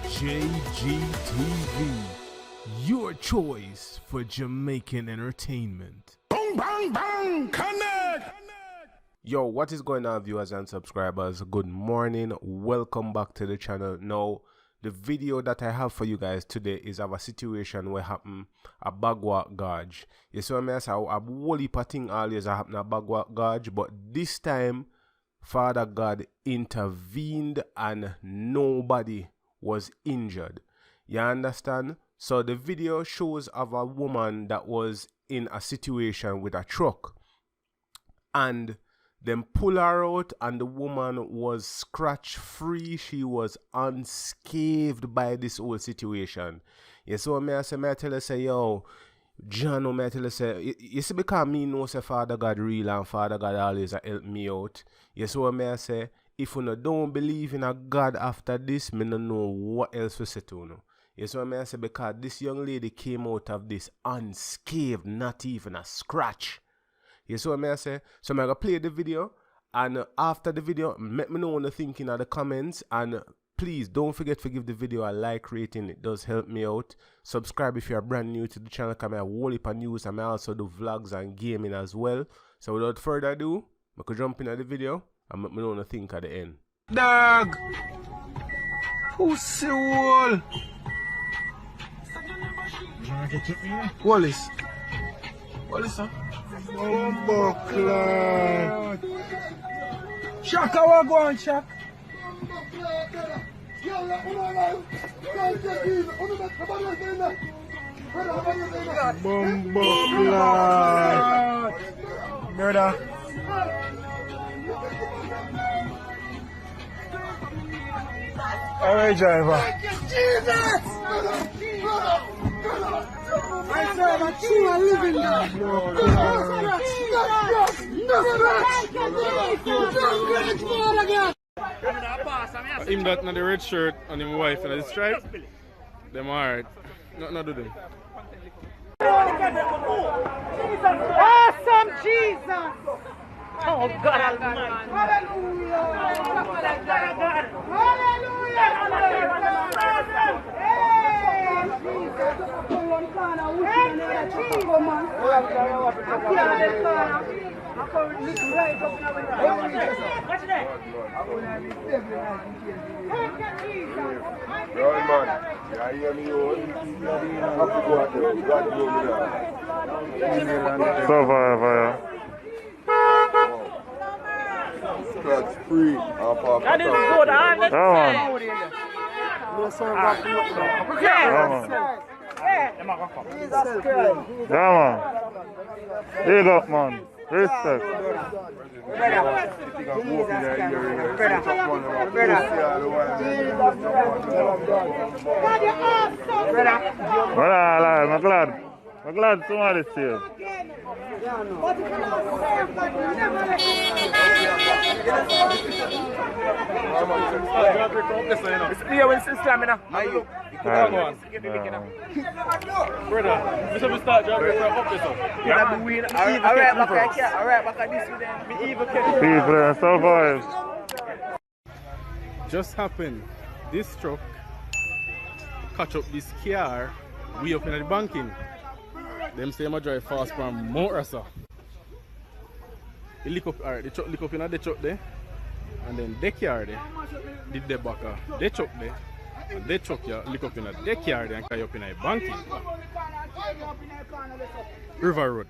JGTV, your choice for Jamaican entertainment. Bang, bang, bang, connect! Yo, what is going on, viewers and subscribers? Good morning, welcome back to the channel. Now, the video that I have for you guys today is of a situation where happened at Bagwa Gorge. You see what I say? A whole heap of things always happen at Bagwa Gorge, but this time, Father God intervened and nobody was injured. You understand? So the video shows of a woman that was in a situation with a truck, and then pull her out, and the woman was scratch free. She was unscathed by this whole situation. You see what I say? I tell her, say, yo, John, I tell her, say, you see, because me know say Father God real and Father God always help me out. You see what I say? If you don't believe in a God after this, me don't know what else to say to you. You see what I say? Because this young lady came out of this unscathed, not even a scratch. You see what I say? So I'm going to play the video, and after the video, let me know what you're thinking in the comments, and please don't forget to give the video a like rating. It does help me out. Subscribe if you're brand new to the channel, because I have a whole heap of news, and I also do vlogs and gaming as well. So without further ado, I could jump into the video, and let me know what you think at the end. Dog! Pussy wall! Wallace! Wallace, huh? Bumbo clock! Shaq, how go on, Shaq? Bumbo clock! Brother! Alright, driver. Jesus! I said that you are living there. Him that not the red shirt and him wife and the stripe, them alright. Not do them. Awesome Jesus! Oh God Almighty! Hallelujah! That's free. That is good, I understand. Jesus Christ. Yeah, man. Big up, man. Respect. I'm glad. I'm glad somebody's here. It's here when it's stamina. Brother, this is we start driving from up this up. Alright, back at this with them. Be evil People and survive. Just happened. This truck catch up this car way up in the banking. Them say I drive fast from motor, sir. He lick up, alright, the truck lick up in the truck there, and then the car there, did the back of the truck there, and the truck here lick up in the car there and carry up in the banking. River Road.